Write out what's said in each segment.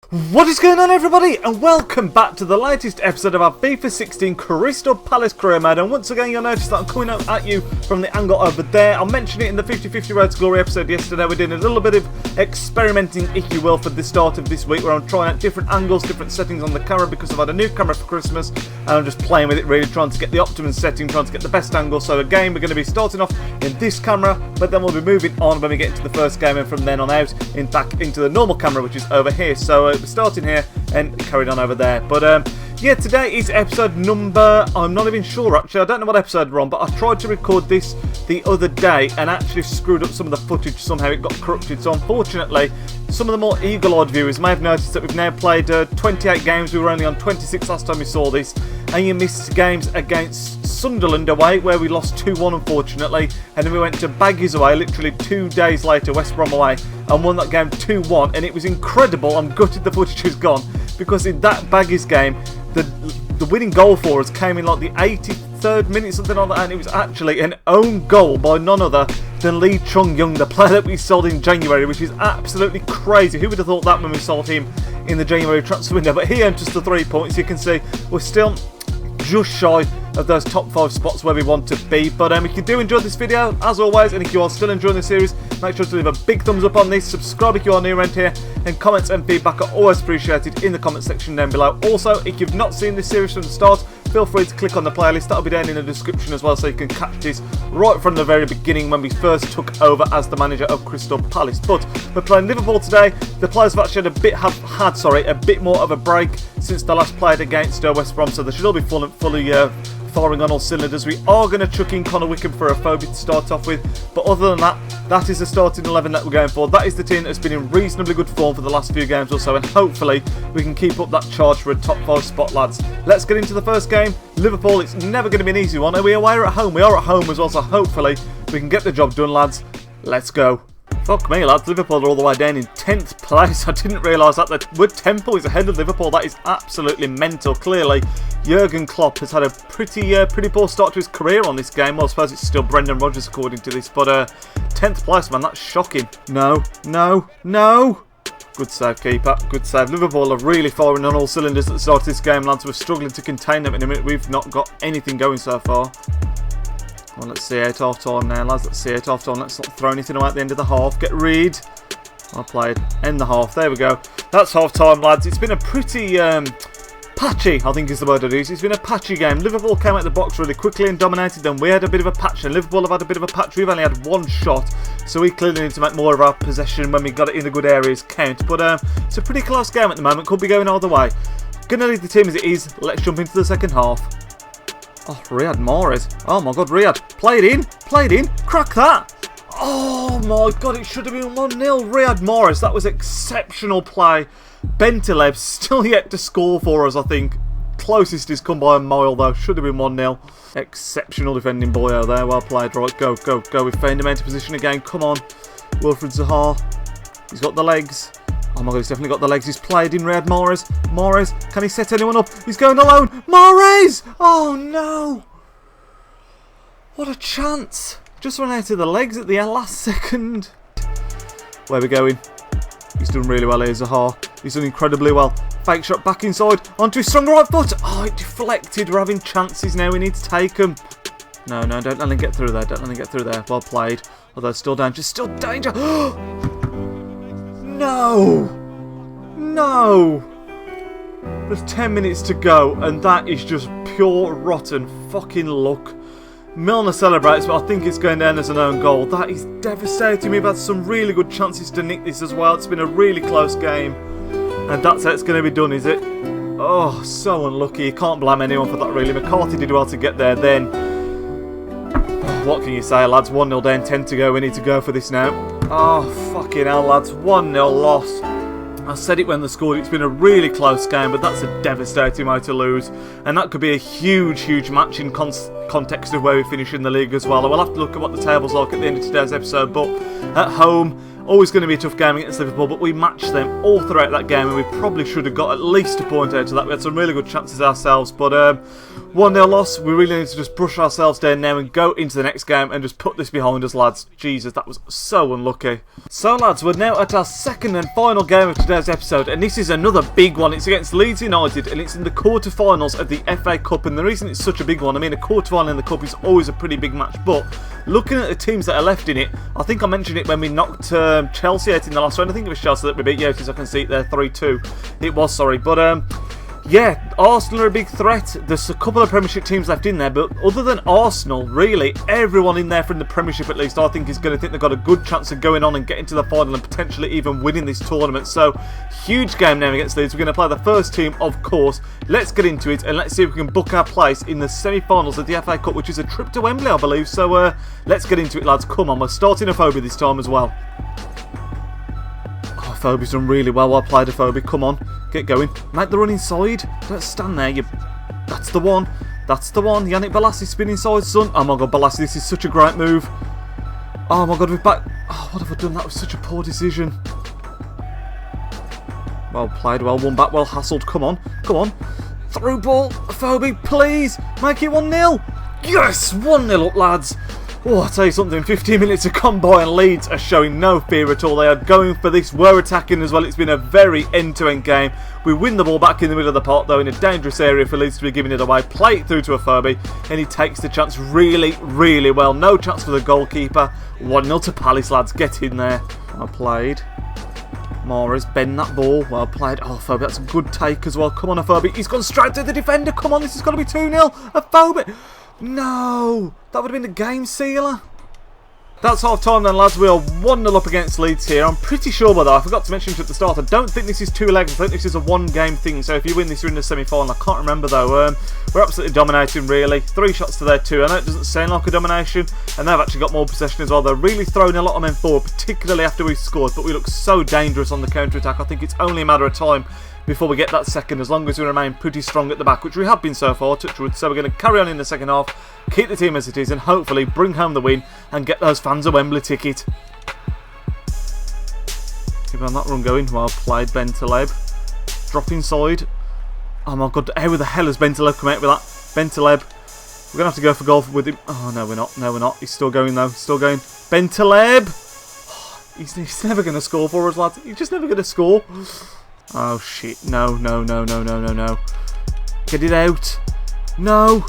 What is going on, everybody, and welcome back to the latest episode of our FIFA 16 Crystal Palace career mode. And once again, you'll notice that I'm coming out at you from the angle over there. I mentioned it in the 50-50 Road to Glory episode yesterday. We're doing a little bit of experimenting, if you will, for the start of this week, where I'm trying out different angles, different settings on the camera, because I've had a new camera for Christmas, and I'm just playing with it, really trying to get the optimum setting, trying to get the best angle. So again, we're going to be starting off in this camera, but then we'll be moving on when we get into the first game, and from then on out, back into the normal camera, which is over here. So we're starting here and carried on over there. But yeah, today is episode number, I'm not even sure actually, I don't know what episode we're on, but I tried to record this the other day and actually screwed up some of the footage. Somehow it got corrupted, so unfortunately some of the more eagle-eyed viewers may have noticed that we've now played 28 games. We were only on 26 last time we saw this, and you missed games against Sunderland away, where we lost 2-1 unfortunately, and then we went to Baggies away literally 2 days later, West Brom away, and won that game 2-1, and it was incredible. I'm gutted the footage is gone, because in that Baggies game, the winning goal for us came in like the 83rd minute, something like that, and it was actually an own goal by none other than Lee Chung-Young, the player that we sold in January, which is absolutely crazy. Who would have thought that when we sold him in the January transfer window? But he earned just the 3 points. You can see we're still just shy of those top 5 spots where we want to be. But if you do enjoy this video, as always, and if you are still enjoying the series, make sure to leave a big thumbs up on this, subscribe if you are new around here, and comments and feedback are always appreciated in the comment section down below. Also, if you've not seen this series from the start, feel free to click on the playlist, that'll be down in the description as well, so you can catch this right from the very beginning when we first took over as the manager of Crystal Palace. But we're playing Liverpool today. The players have actually had a bit more of a break since the last played against West Brom, so they should all be fully firing on all cylinders. We are going to chuck in Connor Wickham for a phobia to start off with, but other than that, that is the starting 11 that we're going for. That is the team that's been in reasonably good form for the last few games or so, and hopefully we can keep up that charge for a top 5 spot, lads. Let's get into the first game. Liverpool, it's never going to be an easy one. Are we away or at home? We are at home as well, so hopefully we can get the job done, lads. Let's go. Fuck me, lads. Liverpool are all the way down in 10th place. I didn't realise that we're 10 points ahead of Liverpool. That is absolutely mental. Clearly, Jurgen Klopp has had a pretty poor start to his career on this game. Well, I suppose it's still Brendan Rodgers according to this, but 10th place, man, that's shocking. No. Good save, keeper. Good save. Liverpool are really firing on all cylinders at the start of this game, lads. We're struggling to contain them in a minute. We've not got anything going so far. Well, let's see out half time now, lads. Let's see out half time. Let's not throw anything away at the end of the half. Get Reed. I played. End the half. There we go. That's half time, lads. It's been a pretty patchy, I think is the word I'd use. It's been a patchy game. Liverpool came out the box really quickly and dominated them. We had a bit of a patch, and Liverpool have had a bit of a patch. We've only had one shot, so we clearly need to make more of our possession when we got it in the good areas count. But it's a pretty close game at the moment. Could be going either way. Gonna leave the team as it is. Let's jump into the second half. Oh, Riyad Mahrez. Oh my god, Riyad. Play it in. Crack that. Oh my god, it should have been 1-0. Riyad Mahrez, that was exceptional play. Bentaleb still yet to score for us, I think. Closest he's come by a mile though. Should have been 1-0. Exceptional defending boyo there. Well played. Right, go. We've found him into position again. Come on. Wilfried Zaha. He's got the legs. Oh my god, he's definitely got the legs. He's played in Riyad Mahrez. Mahrez, can he set anyone up? He's going alone. Mahrez! Oh no! What a chance. Just ran out of the legs at the last second. Where are we going? He's done really well here, Zaha. He's done incredibly well. Fake shot back inside. Onto his strong right foot. Oh, it deflected. We're having chances now. We need to take them. No, don't let him get through there. Well played. Although still danger. Still danger. No! There's 10 minutes to go, and that is just pure rotten fucking luck. Milner celebrates, but I think it's going down as an own goal. That is devastating. We've had some really good chances to nick this as well. It's been a really close game, and that's how it's going to be done, is it? Oh, so unlucky. You can't blame anyone for that, really. McCarthy did well to get there then. What can you say, lads? 1-0 down, 10 to go. We need to go for this now. Oh, fucking hell, lads. 1-0 loss. I said it when they scored. It's been a really close game, but that's a devastating way to lose. And that could be a huge match in context of where we finish in the league as well. I will have to look at what the table's like at the end of today's episode. But at home, always going to be a tough game against Liverpool, but we matched them all throughout that game, and we probably should have got at least a point out of that. We had some really good chances ourselves, but 1-0 loss. We really need to just brush ourselves down now and go into the next game and just put this behind us, lads. Jesus, that was so unlucky. So, lads, we're now at our second and final game of today's episode, and this is another big one. It's against Leeds United, and it's in the quarter-finals of the FA Cup. And the reason it's such a big one, I mean, a quarter-final in the Cup is always a pretty big match, but looking at the teams that are left in it, I think I mentioned it when we knocked Chelsea out in the last round. I think it was Chelsea that we beat. Yeah, because I can see it there, 3-2. It was, sorry, but yeah, Arsenal are a big threat. There's a couple of Premiership teams left in there, but other than Arsenal, really, everyone in there from the Premiership at least, I think is going to think they've got a good chance of going on and getting to the final and potentially even winning this tournament. So, huge game now against Leeds. We're going to play the first team, of course. Let's get into it and let's see if we can book our place in the semi-finals of the FA Cup, which is a trip to Wembley, I believe. So, let's get into it, lads. Come on, we're starting Afobe this time as well. Oh, Afobe's done really well. Well played, Afobe. Come on. Get going. Make the run inside. Don't stand there. That's the one. That's the one. Yannick Bolasie spin inside, son. Oh my god, Bolasie, this is such a great move. Oh my god, we're back. Oh, what have I done? That was such a poor decision. Well played, well won back, well hassled. Come on. Come on. Through ball. Afobe, please. Make it 1-0. Yes! 1-0 up, lads. Oh, I'll tell you something, 15 minutes have gone by and Leeds are showing no fear at all. They are going for this, we're attacking as well. It's been a very end-to-end game. We win the ball back in the middle of the park though, in a dangerous area for Leeds to be giving it away. Play it through to Afobe and he takes the chance really, really well. No chance for the goalkeeper. 1-0 to Palace, lads. Get in there. Well played. Mahrez, bend that ball. Well played. Oh, Afobe, that's a good take as well. Come on, Afobe. He's gone straight to the defender. Come on, this has got to be 2-0. Afobe. No! That would have been the game sealer. That's half time then, lads. We are 1-0 up against Leeds here. I'm pretty sure, by the way, I forgot to mention it at the start, I don't think this is 2 legs. I think this is a 1-game thing. So if you win this, you're in the semi-final. I can't remember though. We're absolutely dominating, really. 3 shots to their 2. I know it doesn't sound like a domination, and they've actually got more possession as well. They're really throwing a lot of men forward, particularly after we've scored. But we look so dangerous on the counter-attack. I think it's only a matter of time before we get that second, as long as we remain pretty strong at the back, which we have been so far, touch wood. So we're going to carry on in the second half, keep the team as it is, and hopefully bring home the win and get those fans a Wembley ticket. Keep on that run going. Well played, Ben Taleb. Drop inside. Oh my god, how the hell has Ben Taleb come out with that? Ben Taleb. We're going to have to go for goal with him. Oh, no, we're not. No, we're not. He's still going, though. Still going. Ben Taleb. He's never going to score for us, lads. He's just never going to score. Oh shit, no. Get it out. No.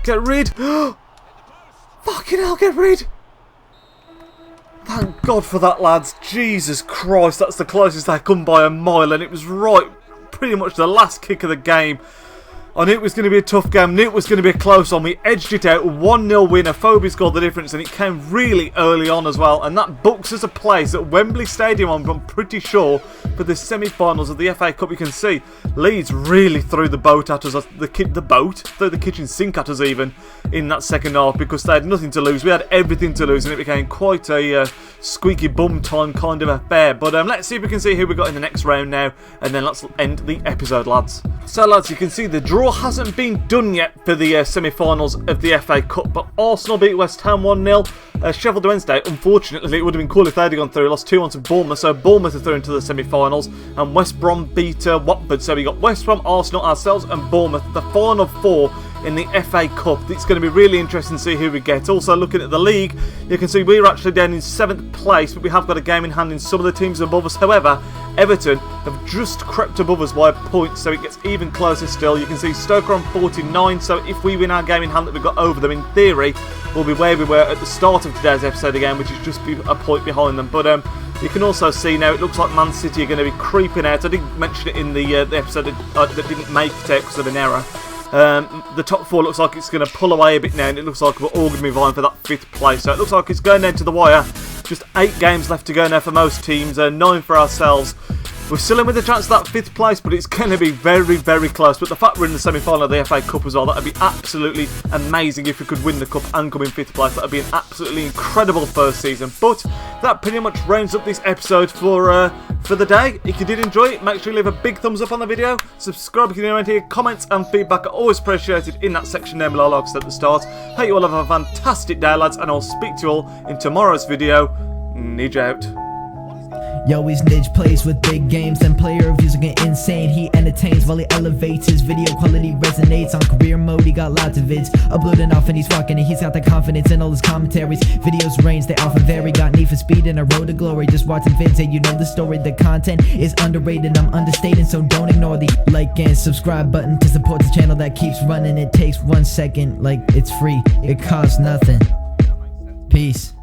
Get rid. Fucking hell, get rid. Thank God for that, lads. Jesus Christ, that's the closest I come by a mile, and it was right, pretty much the last kick of the game. I knew it was going to be a tough game, knew it was going to be a close one. We edged it out, 1-0 win. Afobe scored the difference, and it came really early on as well. And that books us a place at Wembley Stadium, I'm pretty sure, for the semi-finals of the FA Cup. You can see Leeds really threw the boat at us, threw the kitchen sink at us even, in that second half, because they had nothing to lose. We had everything to lose, and it became quite a squeaky bum time kind of affair. But let's see if we can see who we got in the next round now, and then let's end the episode, lads. So, lads, you can see the draw hasn't been done yet for the semi-finals of the FA Cup, but Arsenal beat West Ham 1-0. Sheffield Wednesday, unfortunately, it would have been cool if they'd gone through. Lost 2-1 to Bournemouth, so Bournemouth are through into the semi-finals. And West Brom beat Watford, so we got West Brom, Arsenal, ourselves, and Bournemouth, the final 4 in the FA Cup. It's going to be really interesting to see who we get. Also, looking at the league, you can see we're actually down in 7th place, but we have got a game in hand in some of the teams above us. However, Everton have just crept above us by a point, so it gets even closer still. You can see Stoke are on 49, so if we win our game in hand that we've got over them, in theory, we'll be where we were at the start of today's episode again, which is just a point behind them. But you can also see now it looks like Man City are going to be creeping out. I didn't mention it in the episode that didn't make it out because of an error. The top 4 looks like it's going to pull away a bit now, and it looks like we're all going to be vying for that 5th place. So it looks like it's going down to the wire. Just 8 games left to go now for most teams, 9 for ourselves. We're still in with a chance of that 5th place, but it's going to be very, very close. But the fact we're in the semi-final of the FA Cup as well, that would be absolutely amazing if we could win the Cup and come in 5th place. That would be an absolutely incredible first season. But that pretty much rounds up this episode for the day. If you did enjoy it, make sure you leave a big thumbs up on the video. Subscribe if you want to hear. Comments and feedback are always appreciated in that section down below, like I said at the start. Hope you all have a fantastic day, lads, and I'll speak to you all in tomorrow's video. Nidge out. Yo, he's Nidge, plays with big games, and player reviews are getting insane. He entertains while he elevates, his video quality resonates. On career mode, he got lots of vids uploading off and he's rocking it. He's got the confidence in all his commentaries. Videos range, they often vary. Got need for speed and a road to glory. Just watching vids and you know the story. The content is underrated, I'm understating, so don't ignore the like and subscribe button to support the channel that keeps running. It takes 1 second, like it's free, it costs nothing. Peace.